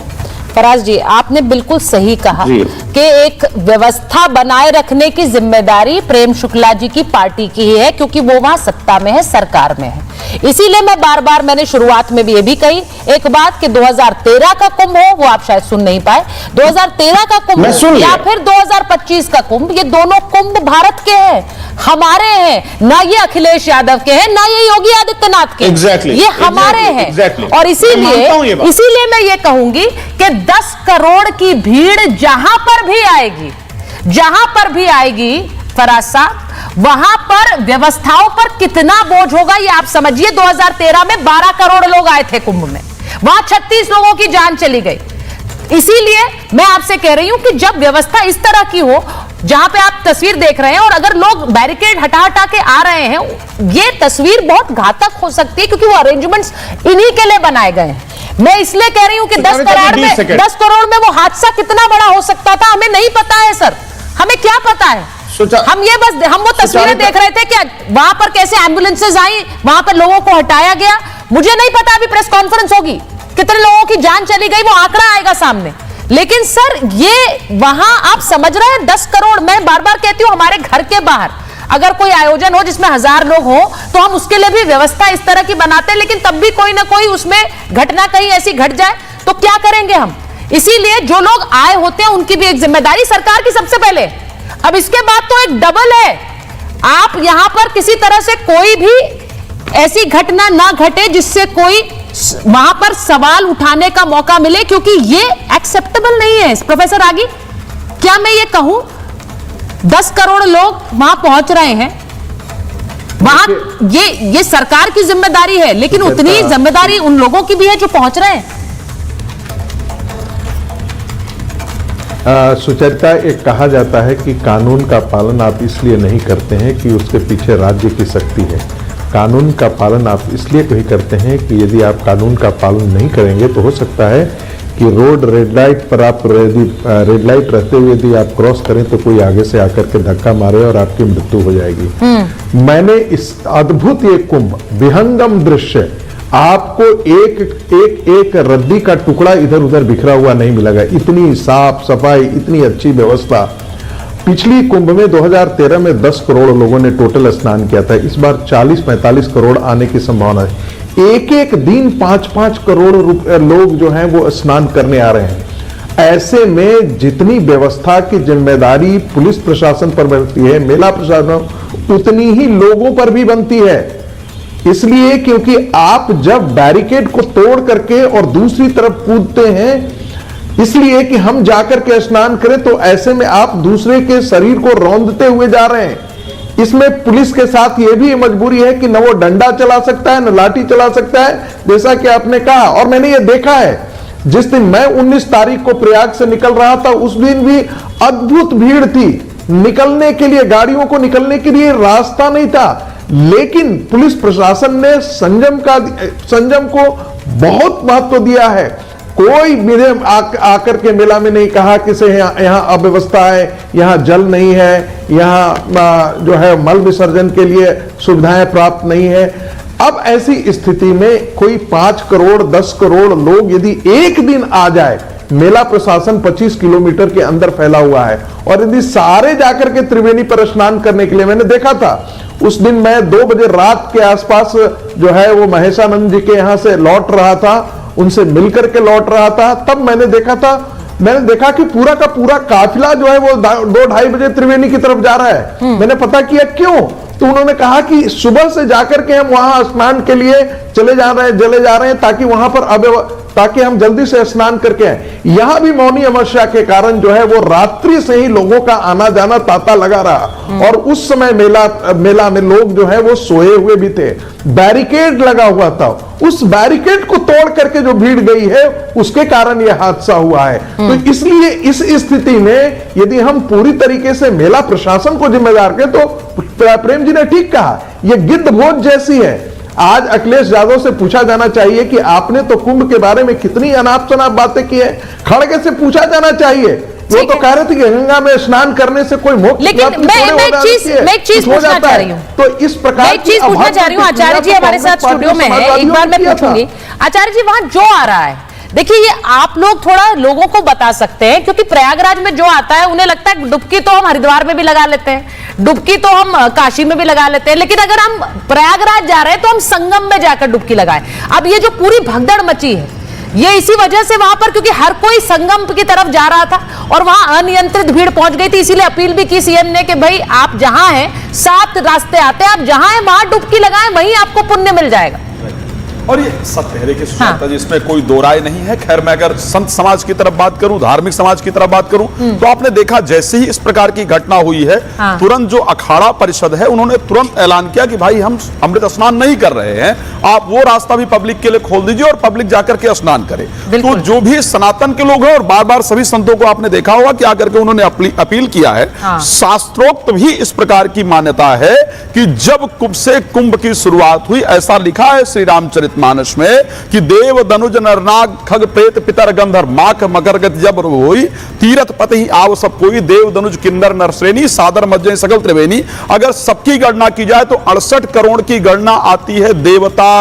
फराज जी, आपने बिल्कुल सही कहा कि एक व्यवस्था बनाए रखने की जिम्मेदारी प्रेम शुक्ला जी की पार्टी की ही है, क्योंकि वो वहां सत्ता में है, सरकार में है। इसीलिए मैं बार बार, मैंने शुरुआत में भी ये भी कही एक बात कि 2013 का कुंभ हो, वो आप शायद सुन नहीं पाए, 2013 का कुंभ या फिर 2025 का कुंभ, ये दोनों कुंभ भारत के हैं, हमारे हैं, ना ये अखिलेश यादव के हैं, ना ये योगी आदित्यनाथ के। ये हमारे हैं। और इसीलिए मैं ये कहूंगी कि 10 करोड़ की भीड़ जहां पर भी आएगी फराज साहब, वहां पर व्यवस्थाओं पर कितना बोझ होगा ये आप समझिए। 2013 में 12 करोड़ लोग आए थे कुंभ में, वहां 36 लोगों की जान चली गई। इसीलिए मैं आपसे कह रही हूं कि जब व्यवस्था इस तरह की हो, जहां पे आप तस्वीर देख रहे हैं, और अगर लोग बैरिकेड हटा के आ रहे हैं, ये तस्वीर बहुत घातक हो सकती है, क्योंकि वो अरेंजमेंट्स इन्हीं के लिए बनाए गए हैं। मैं इसलिए कह रही हूं कि 10 करोड़ में वो हादसा कितना बड़ा हो सकता था, हमें नहीं पता है सर, हमें क्या पता है। हम वो तस्वीरें देख रहे थे कि वहां पर कैसे एम्बुलेंसेज आई, वहां पर लोगों को हटाया गया। मुझे नहीं पता, अभी प्रेस कॉन्फ्रेंस होगी, कितने लोगों की जान चली गई, वो आंकड़ा आएगा सामने। लेकिन सर, ये वहां आप समझ रहे हैं 10 करोड़, मैं बार बार कहती हूं, हमारे घर के बाहर अगर कोई आयोजन हो जिसमें 1000 लोग हो, तो हम उसके लिए भी व्यवस्था इस तरह की बनाते हैं, लेकिन तब भी कोई ना कोई उसमें घटना कहीं ऐसी घट जाए तो क्या करेंगे हम। इसीलिए जो लोग आए होते हैं उनकी भी एक जिम्मेदारी सरकार की सबसे पहले। अब इसके बाद तो एक डबल है, आप यहां पर किसी तरह से कोई भी ऐसी घटना ना घटे जिससे कोई वहां पर सवाल उठाने का मौका मिले, क्योंकि ये एक्सेप्टेबल नहीं है। प्रोफेसर आगी, क्या मैं ये कहूं 10 करोड़ लोग वहां पहुंच रहे हैं, वहां ये सरकार की जिम्मेदारी है, लेकिन उतनी जिम्मेदारी उन लोगों की भी है जो पहुंच रहे हैं। सुचरिता, एक कहा जाता है कि कानून का पालन आप इसलिए नहीं करते हैं कि उसके पीछे राज्य की शक्ति है। कानून का पालन आप इसलिए नहीं करते हैं कि यदि आप कानून का पालन नहीं करेंगे तो हो सकता है कि रोड रेड लाइट पर आप रेड लाइट रहते हुए यदि आप क्रॉस करें तो कोई आगे से आकर के धक्का मारे और आपकी मृत्यु हो जाएगी। मैंने इस अद्भुत ये कुंभ विहंगम दृश्य, आपको एक रद्दी का टुकड़ा इधर उधर बिखरा हुआ नहीं मिलेगा। इतनी साफ सफाई, इतनी अच्छी व्यवस्था। पिछली कुंभ में 2013 में 10 करोड़ लोगों ने टोटल स्नान किया था, इस बार 40-45 करोड़ आने की संभावना है। एक दिन 5-5 करोड़ लोग जो हैं वो स्नान करने आ रहे हैं। ऐसे में जितनी व्यवस्था की जिम्मेदारी पुलिस प्रशासन पर बनती है, मेला प्रशासन, उतनी ही लोगों पर भी बनती है। इसलिए क्योंकि आप जब बैरिकेड को तोड़ करके और दूसरी तरफ कूदते हैं, इसलिए कि हम जाकर के स्नान करें, तो ऐसे में आप दूसरे के शरीर को रौंदते हुए जा रहे हैं। इसमें पुलिस के साथ यह भी मजबूरी है कि न वो डंडा चला सकता है, न लाठी चला सकता है, जैसा कि आपने कहा। और मैंने ये देखा है जिस दिन मैं 19 तारीख को प्रयाग से निकल रहा था उस दिन भी अद्भुत भीड़ थी, निकलने के लिए, गाड़ियों को निकलने के लिए रास्ता नहीं था, लेकिन पुलिस प्रशासन ने संयम को बहुत महत्व दिया है। कोई मेरे आकर के मेला में नहीं कहा कि से यहाँ अव्यवस्था है, यहाँ जल नहीं है, यहाँ जो है मल विसर्जन के लिए सुविधाएं प्राप्त नहीं है। अब ऐसी स्थिति में कोई 5 करोड़ 10 करोड़ लोग यदि एक दिन आ जाए, मेला प्रशासन 25 किलोमीटर के अंदर फैला हुआ है, और यदि सारे जाकर के त्रिवेणी पर स्नान करने के लिए, मैंने देखा था उस दिन मैं 2 बजे रात के आसपास जो है वो महेशानंद जी के यहां से लौट रहा था, उनसे मिलकर के लौट रहा था, तब मैंने देखा कि पूरा का पूरा काफिला जो है वो 2-2:30 बजे त्रिवेणी की तरफ जा रहा है। मैंने पता किया क्यों, तो उन्होंने कहा कि सुबह से जाकर के हम वहां स्नान के लिए चले जा रहे हैं ताकि वहां पर ताकि हम जल्दी से स्नान करके आए। यहां भी मौनी अमावस्या के कारण जो है वो रात्रि से ही लोगों का आना जाना तांता लगा रहा, और उस समय मेला में लोग जो है वो सोए हुए भी थे, बैरिकेड लगा हुआ था, उस बैरिकेड को तोड़ करके जो भीड़ गई है उसके कारण यह हादसा हुआ है। तो इसलिए इस स्थिति में यदि हम पूरी तरीके से मेला प्रशासन को जिम्मेदार करें, तो प्रेम जी ने ठीक कहा, यह गिद्ध भोज जैसी है। आज अखिलेश यादव से पूछा जाना चाहिए कि आपने तो कुंभ के बारे में कितनी अनाप शनाप बातें की है, खड़गे से पूछा जाना चाहिए। वो तो कह रहे थे कि गंगा में स्नान करने से कोई मोक्ष, लेकिन मैं एक चीज पूछना चाह रही हूँ, तो इस प्रकार एक चीज पूछना चाह रही हूँ। आचार्य जी हमारे साथ स्टूडियो में है, एक बार मैं पूछूंगी आचार्य जी, वहां जो आ रहा है, देखिए ये आप लोग थोड़ा लोगों को बता सकते हैं, क्योंकि प्रयागराज में जो आता है उन्हें लगता है डुबकी तो हम हरिद्वार में भी लगा लेते हैं, डुबकी तो हम काशी में भी लगा लेते हैं, लेकिन अगर हम प्रयागराज जा रहे हैं तो हम संगम में जाकर डुबकी लगाएं। अब ये जो पूरी भगदड़ मची है ये इसी वजह से वहां पर, क्योंकि हर कोई संगम की तरफ जा रहा था और वहां अनियंत्रित भीड़ पहुंच गई थी, इसीलिए अपील भी की सीएम ने कि भाई आप जहां हैं 7 रास्ते आते हैं, आप जहां हैं वहां डुबकी लगाएं, वहीं आपको पुण्य मिल जाएगा। और ये सत्य है, देखिए सुजाता जी, इसमें कोई दो राय नहीं है। खैर मैं अगर संत समाज की तरफ बात करूं, धार्मिक समाज की तरफ बात करूं, तो आपने देखा जैसे ही इस प्रकार की घटना हुई है, तुरंत जो अखाड़ा परिषद है उन्होंने तुरंत ऐलान किया कि भाई हम अमृत स्नान नहीं कर रहे हैं, आप वो रास्ता भी पब्लिक के लिए खोल दीजिए और पब्लिक जाकर के स्नान करे। तो जो भी सनातन के लोग हैं, और बार बार सभी संतों को आपने देखा होगा कि आकर के उन्होंने अपील किया है, शास्त्रोक्त भी इस प्रकार की मान्यता है कि जब कुंभ की शुरुआत हुई, ऐसा लिखा है श्री रामचरित मानस में कि देव दनुज नरनाग खग प्रेत पितर गंधर्व माख मकर गति जब हुई, तीरथ पति ही आव सब कोई, देव दनुज किन्नर नरश्रेणी सादर मज्जय सकल त्रिवेणी। अगर सबकी गणना की जाए तो 68 करोड़ की गणना आती है देवता,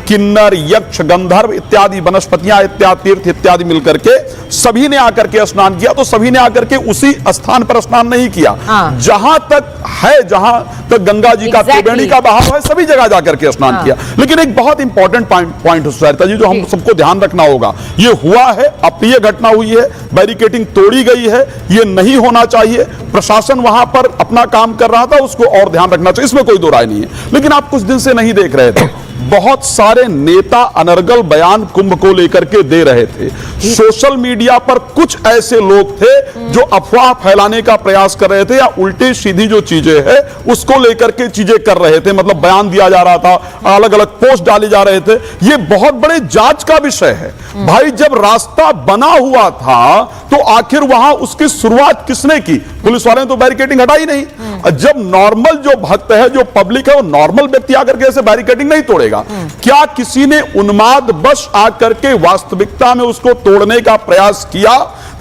किन्नर, यक्ष, गंधर्व इत्यादि वनस्पतियां इत्यादि तीर्थ इत्यादि मिलकर के सभी ने आकर के स्नान किया। तो सभी ने आकर के उसी स्थान पर स्नान नहीं किया, जहां तक है, जहां तक गंगा जी का त्रिवेणी का बहाव है, सभी जगह जाकर के स्नान किया। लेकिन एक बहुत इंपॉर्टेंट पॉइंट सुचेता जी जो हम सबको ध्यान रखना होगा, ये हुआ है, अप्रिय घटना हुई है, बैरिकेडिंग तोड़ी गई है, ये नहीं होना चाहिए। प्रशासन वहां पर अपना काम कर रहा था, उसको और ध्यान रखना चाहिए, इसमें कोई दो राय नहीं है। लेकिन आप कुछ दिन से नहीं देख रहे थे, बहुत सारे नेता अनर्गल बयान कुंभ को लेकर के दे रहे थे। सोशल मीडिया पर कुछ ऐसे लोग थे जो अफवाह फैलाने का प्रयास कर रहे थे, या उल्टी सीधी जो चीजें हैं उसको लेकर के चीजें कर रहे थे, मतलब बयान दिया जा रहा था, अलग अलग पोस्ट डाले जा रहे थे। ये बहुत बड़े जांच का विषय है भाई। जब रास्ता बना हुआ था तो आखिर वहां उसकी शुरुआत किसने की? पुलिस वाले ने तो बैरिकेडिंग हटाई नहीं। जब नॉर्मल जो भक्त है, जो पब्लिक है, वो नॉर्मल व्यक्ति आकर के ऐसे बैरिकेडिंग नहीं तोड़ेगा। क्या किसी ने उन्माद बश आकर के वास्तविकता में उसको तोड़ने का प्रयास किया?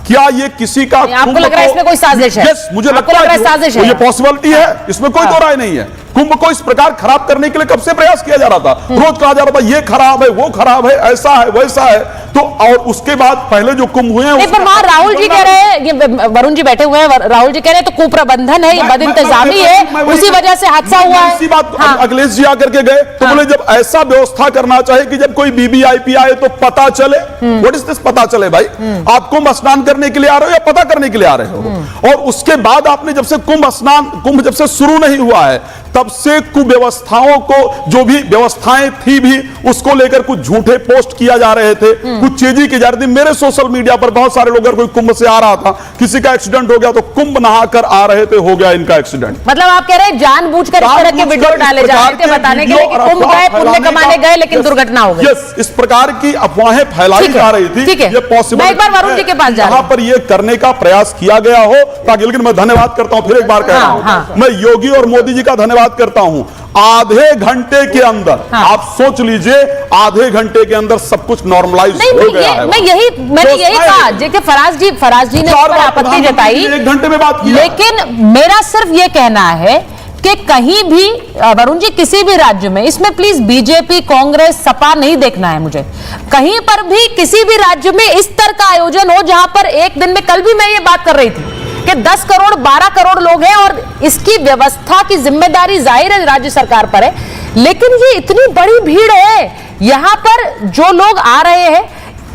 क्या ये किसी का, आपको लग रहा है इसमें कोई साजिश है? यस, मुझे लगता है साजिश है, ये पॉसिबिलिटी है, इसमें कोई दो राय नहीं है। कुंभ को इस प्रकार खराब करने के लिए कब से प्रयास किया जा रहा था, रोज कहा जा रहा था ये खराब है, वो खराब है, ऐसा है, वैसा है। तो और उसके बाद पहले जो कुंभ हुए हैं, पर वहां राहुल जी कह रहे हैं, ये वरुण जी बैठे हुए हैं, राहुल जी कह रहे हैं तो कुप्रबंधन है, ये बदइंतजामी है, उसी वजह से हादसा हुआ है। इसी बात अखिलेश जी आकर के गए तो बोले जब ऐसा व्यवस्था करना चाहिए कि जब कोई बीबीआईपी आए तो पता चले। व्हाट इज दिस पता चले? भाई आप कुंभ स्नान करने के लिए आ रहे हो या पता करने के लिए आ रहे हो? और उसके बाद आपने जब से कुंभ जब से शुरू नहीं हुआ है, तब से कुव्यवस्थाओं को, जो भी व्यवस्थाएं थी भी, उसको लेकर कुछ झूठे पोस्ट किया जा रहे थे, कुछ चीजें की जा रही थी। मेरे सोशल मीडिया पर बहुत सारे लोग, अगर कोई कुंभ से आ रहा था, किसी का एक्सीडेंट हो गया तो कुंभ नहाकर आ रहे थे, हो गया इनका एक्सीडेंट। मतलब आप कह रहे हैं जानबूझकर इस तरह के वीडियो डाले जा रहे थे बताने के लिए कि कुंभ गए, पुण्य कमाने गए, लेकिन दुर्घटना हो गई। यस, इस प्रकार की अफवाहें फैलाई जा रही थी। ठीक है, ये पॉसिबल। मैं एक बार वरुण जी के पास जा रहा हूं। पर ये करने का प्रयास किया गया हो ताकि, लेकिन मैं धन्यवाद करता हूं, फिर एक बार कह रहा हूं, मैं योगी और मोदी जी का धन्यवाद करता हूं। आधे घंटे के अंदर, आप सोच लीजिए, आधे घंटे के अंदर सब कुछ नॉर्मलाइज हो गया है। मैंने यही कहा कि फराज जी ने आपत्ति जताई, 1 घंटे में बात की, लेकिन मेरा सिर्फ ये कहना है कि कहीं भी वरुण जी किसी भी राज्य में, इसमें प्लीज बीजेपी, कांग्रेस, सपा नहीं देखना है मुझे, कहीं पर भी किसी भी राज्य में इस तरह का आयोजन हो जहां पर एक दिन में, कल भी मैं ये बात कर रही थी कि 10 करोड़ 12 करोड़ लोग हैं और इसकी व्यवस्था की जिम्मेदारी जाहिर है राज्य सरकार पर है, लेकिन ये इतनी बड़ी भीड़ है, यहां पर जो लोग आ रहे हैं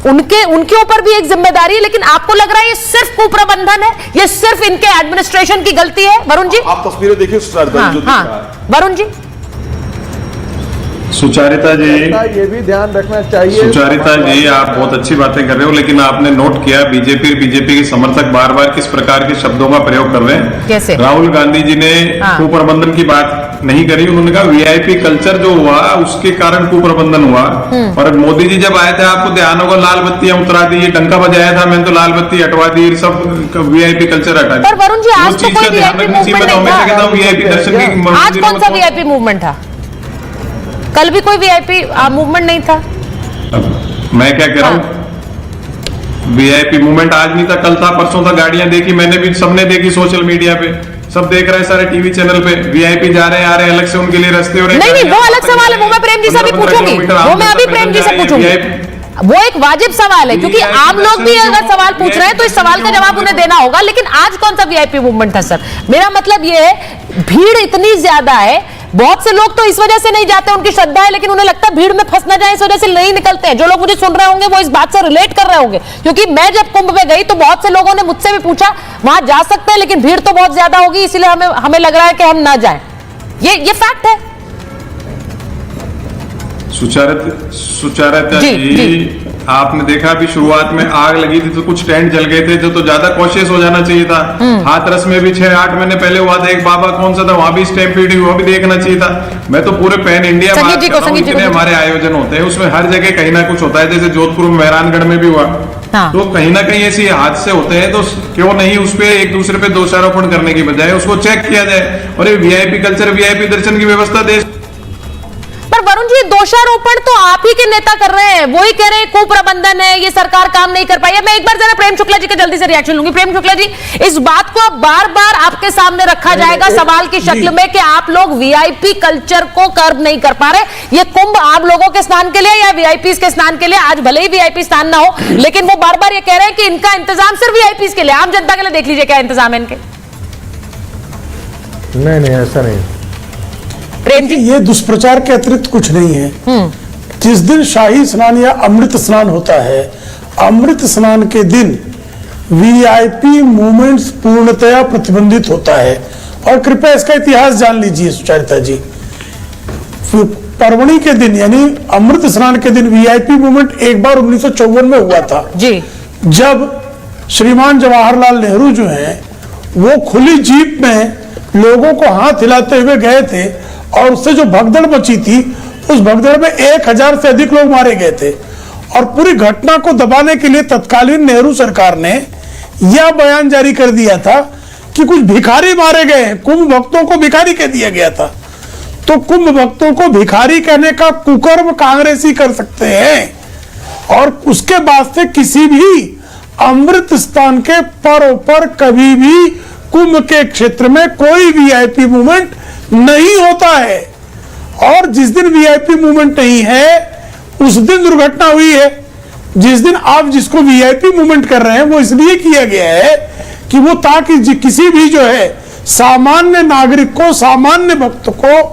उनके ऊपर भी एक जिम्मेदारी है, लेकिन आपको लग रहा है ये सिर्फ कुप्रबंधन है, ये सिर्फ इनके एडमिनिस्ट्रेशन की गलती है? वरुण जी, आप तस्वीरें देखिए। वरुण जी, सुचारिता जी, ये भी ध्यान रखना चाहिए। सुचारिता जी, आप बहुत अच्छी बातें कर रहे हो, लेकिन आपने नोट किया बीजेपी के समर्थक बार बार किस प्रकार के शब्दों का प्रयोग कर रहे हैं? कैसे? राहुल गांधी जी ने कुप्रबंधन की बात नहीं करी, उन्होंने कहा वीआईपी कल्चर जो हुआ उसके कारण कुप्रबंधन हुआ। और मोदी जी जब आए थे, आपको ध्यान होगा, लाल बत्तियां उतरा दी, डंका बजाया था, मैंने तो लाल बत्ती हटवा दी, सब वीआईपी कल्चर हटा दी। पर वरुण जी, आज तो कोई वीआईपी मूवमेंट नहीं था। वीआईपी दर्शन की, आज कौन सा वीआईपी मूवमेंट था? कल भी कोई वीआईपी मूवमेंट नहीं था। मैं क्या कह रहा हूँ, वीआईपी मूवमेंट आज नहीं था, कल था, परसों था। गाड़ियां देखी मैंने भी, सबने देखी सोशल मीडिया पे, सब देख रहे हैं सारे टीवी चैनल पे, वीआईपी जा रहे हैं, आ रहे हैं, अलग से उनके लिए रास्ते हो रहे हैं। नहीं, वो अलग सवाल है, वो मैं प्रेम जी से भी पूछूंगी, वो मैं अभी प्रेम जी से पूछूंगी, वो एक वाजिब सवाल है, क्योंकि आम लोग भी अगर सवाल पूछ रहे हैं तो इस सवाल का जवाब उन्हें देना होगा। लेकिन आज कौन सा वीआईपी मूवमेंट था सर? मेरा मतलब ये है, भीड़ इतनी ज्यादा है, बहुत से लोग तो इस वजह से नहीं जाते, उनकी श्रद्धा है, लेकिन उन्हें लगता है भीड़ में फंस ना जाए, इस वजह से नहीं निकलते हैं। जो लोग मुझे सुन रहे होंगे वो इस बात से रिलेट कर रहे होंगे, क्योंकि मैं जब कुंभ में गई तो बहुत से लोगों ने मुझसे भी पूछा, वहां जा सकते हैं लेकिन भीड़ तो बहुत ज्यादा होगी, इसलिए हमें लग रहा है कि हम ना जाएं। ये फैक्ट है। सुचारिता जी, आपने देखा अभी शुरुआत में आग लगी थी तो कुछ टेंट जल गए थे, तो ज्यादा कॉशियस हो जाना चाहिए था। हाथरस में भी 6-8 महीने पहले हुआ था, एक बाबा कौन सा था, वहां भी स्टैम्पीड हुई, वो भी देखना चाहिए था। मैं तो पूरे पैन इंडिया जितने हमारे आयोजन होते हैं उसमें हर जगह कहीं ना कुछ होता है, जैसे जोधपुर में मेहरानगढ़ में भी हुआ। तो कहीं ना कहीं ऐसी हादसे होते हैं, तो क्यों नहीं उस पर एक दूसरे पे दोषारोपण करने की बजाय उसको चेक किया जाए, और ये वीआईपी कल्चर, वीआईपी दर्शन की व्यवस्था देश। पर वरुण जी, दोषारोपण तो आप ही के नेता कर रहे हैं, वो ही कह रहे हैं कुप्रबंधन है, ये सरकार काम नहीं कर पाई है। मैं एक बार जरा प्रेम शुक्ला जी का जल्दी से रिएक्शन लूंगी। प्रेम शुक्ला जी, इस बात को अब बार बार आपके सामने रखा जाएगा सवाल की शक्ल में कि आप लोग वीआईपी कल्चर को कर्ब नहीं कर पा रहे। ये कुंभ आप लोगों के स्नान के लिए या वीआईपी के स्नान के लिए, आज भले ही वीआईपी स्नान ना हो, लेकिन वो बार बार ये कह रहे हैं कि इनका इंतजाम सिर्फ वीआईपी के लिए, आम जनता के लिए देख लीजिए क्या इंतजाम है इनके। नहीं, ऐसा नहीं। ये दुष्प्रचार के अतिरिक्त कुछ नहीं है। जिस दिन शाही स्नान या अमृत स्नान होता है, अमृत स्नान के दिन वीआईपी मूवमेंट्स पूर्णतया प्रतिबंधित होता है। और कृपया इसका इतिहास जान लीजिए सुचारिता जी, पर्वणी के दिन यानी अमृत स्नान के दिन वीआईपी मूवमेंट एक बार 1954 में हुआ था जी, जब श्रीमान जवाहरलाल नेहरू जो हैं वो खुली जीप में लोगों को हाथ हिलाते हुए गए थे, और उससे जो भगदड़ मची थी, उस भगदड़ में 1000 से अधिक लोग मारे गए थे। और पूरी घटना को दबाने के लिए तत्कालीन नेहरू सरकार ने यह बयान जारी कर दिया था कि कुछ भिखारी मारे गए हैं, कुंभ भक्तों को भिखारी कह दिया गया था। तो कुंभ भक्तों को भिखारी कहने का कुकर्म कांग्रेसी कर सकते हैं, और उसके बाद से किसी भी अमृत स्नान के पर्व पर कभी भी कुंभ के क्षेत्र में कोई वीआईपी मूवमेंट नहीं होता है। और जिस दिन वीआईपी मूवमेंट नहीं है उस दिन दुर्घटना हुई है। जिस दिन आप जिसको वीआईपी मूवमेंट कर रहे हैं वो इसलिए किया गया है कि वो ताकि किसी भी जो है सामान्य नागरिक को, सामान्य भक्त को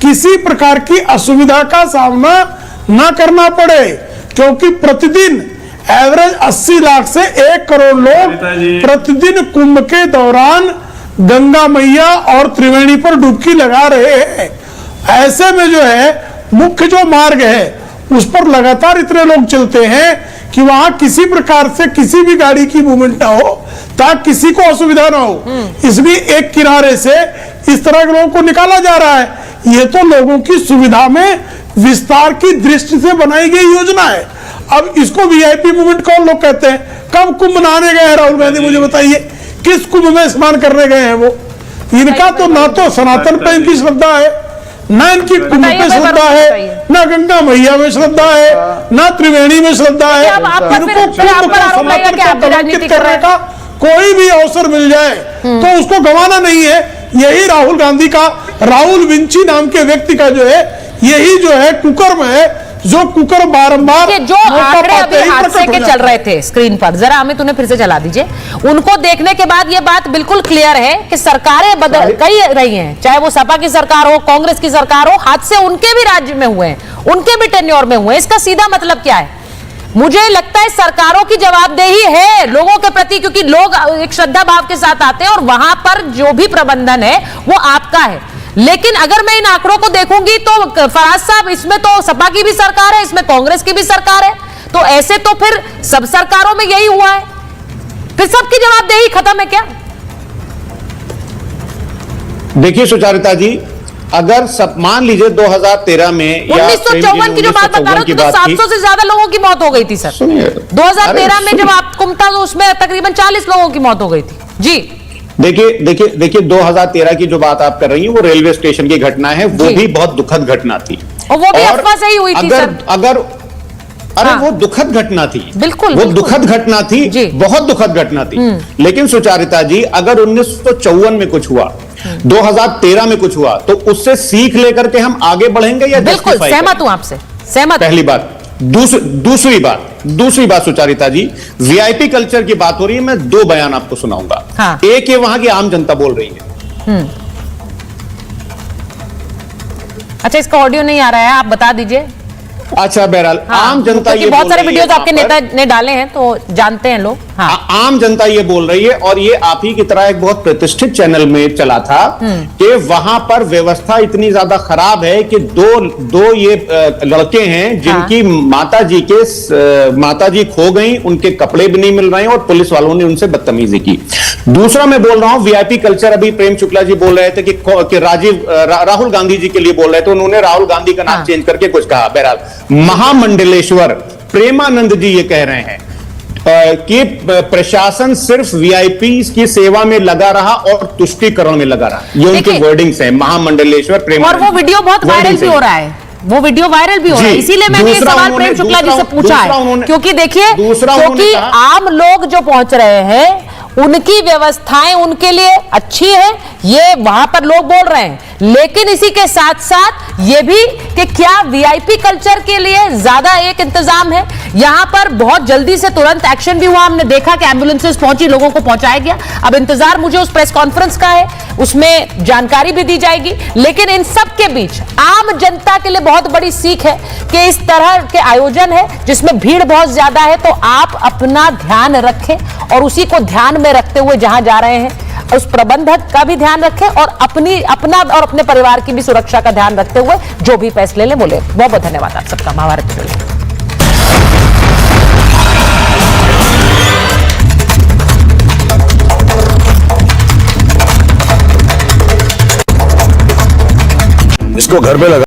किसी प्रकार की असुविधा का सामना ना करना पड़े, क्योंकि प्रतिदिन एवरेज 80 लाख से 1 करोड़ लोग प्रतिदिन कुंभ के दौरान गंगा मैया और त्रिवेणी पर डुबकी लगा रहे हैं। ऐसे में जो है मुख्य जो मार्ग है उस पर लगातार इतने लोग चलते हैं कि वहां किसी प्रकार से किसी भी गाड़ी की मूवमेंट ना हो, ताकि किसी को असुविधा ना हो। इसमें एक किनारे से इस तरह के लोगों को निकाला जा रहा है। ये तो लोगों की सुविधा में विस्तार की दृष्टि से बनाई गई योजना है। अब इसको वीआईपी मूवमेंट कौन लोग कहते हैं? कब कुंभ नहाने गए हैं राहुल गांधी, मुझे बताइए, किस कुंभ में स्नान करने गए हैं वो? इनका तो ना तो सनातन पे इनकी श्रद्धा है, ना इनकी कुंभ पे श्रद्धा है, ना गंगा मैया में श्रद्धा है, ना त्रिवेणी में श्रद्धा है। इनको कुंभ का सनातन को कलंकित करने का कोई भी अवसर मिल जाए तो उसको गंवाना नहीं है। यही राहुल गांधी का, राहुल विंची नाम के व्यक्ति का जो है, यही जो है कुकर्म है, जो कुकर बारंबार जो आंकड़े अभी हादसे के चल रहे थे स्क्रीन पर, जरा हमें तूने फिर से चला दीजिए, उनको देखने के बाद ये बात बिल्कुल क्लियर है कि सरकारें बदल कई रही हैं, चाहे वो सपा की सरकार हो, कांग्रेस की सरकार हो, हादसे उनके भी राज्य में हुए हैं, उनके भी टेन्योर में हुए हैं। इसका सीधा मतलब क्या है? मुझे लगता है सरकारों की जवाबदेही है लोगों के प्रति, क्योंकि लोग एक श्रद्धा भाव के साथ आते हैं और वहां पर जो भी प्रबंधन है वो आपका है। लेकिन अगर मैं इन आंकड़ों को देखूंगी तो फराज साहब, इसमें तो सपा की भी सरकार है, इसमें कांग्रेस की भी सरकार है, तो ऐसे तो फिर सब सरकारों में यही हुआ है, फिर सबकी जवाबदेही खत्म है क्या? देखिए सुचारिता जी, अगर सब मान लीजिए 2013 में 1954 की जो बात बता रहे हो, तो 700 से ज्यादा लोगों की मौत हो गई थी सर। 2013 में जब आप कुंभ था तो उसमें तकरीबन 40 लोगों की मौत हो गई थी जी। देखिए 2013 की जो बात आप कर रही हैं वो रेलवे स्टेशन की घटना है, वो भी बहुत दुखद घटना थी, और वो भी अफवाह से ही हुई थी सर। अरे वो दुखद घटना थी, बिल्कुल वो दुखद घटना थी, बहुत दुखद घटना थी। लेकिन सुचारिता जी, अगर 1954 में कुछ हुआ, 2013 में कुछ हुआ, तो उससे सीख लेकर के हम आगे बढ़ेंगे या बिल्कुल सहमत हूं आपसे, सहमत। पहली बात। दूसरी बात सुचारिता जी, वीआईपी कल्चर की बात हो रही है, मैं दो बयान आपको सुनाऊंगा। हाँ। एक ये वहां की आम जनता बोल रही है। अच्छा, इसका ऑडियो नहीं आ रहा है, आप बता दीजिए। अच्छा बहरहाल, हाँ, आम जनता ये बहुत सारे वीडियोज आपके नेता ने डाले हैं तो जानते हैं लोग। हाँ। आम जनता ये बोल रही है, और ये आप ही की तरह एक बहुत प्रतिष्ठित चैनल में चला था कि वहां पर व्यवस्था इतनी ज्यादा खराब है कि दो ये लड़के हैं जिनकी माताजी खो गई, उनके कपड़े भी नहीं मिल रहे हैं और पुलिस वालों ने उनसे बदतमीजी की। दूसरा मैं बोल रहा हूं वीआईपी कल्चर, अभी प्रेम शुक्ला जी बोल रहे थे कि राहुल गांधी जी के लिए बोल रहे थे, उन्होंने राहुल गांधी का नाम चेंज करके कुछ कहा। बहरहाल महामंडलेश्वर प्रेमानंद जी ये कह रहे हैं कि प्रशासन सिर्फ वीआईपी की सेवा में लगा रहा और तुष्टीकरण में लगा रहा। ये उनके वर्डिंग्स हैं, महामंडलेश्वर प्रेमानंद। और वो वीडियो बहुत वायरल भी हो रहा है, वो वीडियो वायरल भी हो रहा है, इसीलिए मैंने ये सवाल प्रेम शुक्ला जी से पूछा है, क्योंकि देखिए, क्योंकि आम लोग जो पहुंच रहे हैं उनकी व्यवस्थाएं उनके लिए अच्छी है, ये वहां पर लोग बोल रहे हैं, लेकिन इसी के साथ साथ ये भी कि क्या वीआईपी कल्चर के लिए ज्यादा एक इंतजाम है। यहां पर बहुत जल्दी से तुरंत एक्शन भी हुआ, हमने देखा कि एम्बुलेंसेस पहुंची, लोगों को पहुंचाया गया। अब इंतजार मुझे उस प्रेस कॉन्फ्रेंस का है, उसमें जानकारी भी दी जाएगी। लेकिन इन सब के बीच आम जनता के लिए बहुत बड़ी सीख है कि इस तरह के आयोजन है जिसमें भीड़ बहुत ज्यादा है, तो आप अपना ध्यान रखें और उसी को ध्यान में रखते हुए जहां जा रहे हैं उस प्रबंधक का भी ध्यान रखें और अपना और अपने परिवार की भी सुरक्षा का ध्यान रखते हुए जो भी फैसले ले बोले। बहुत बहुत धन्यवाद आप सबका। महाभारत के लिए इसको घर पे लगा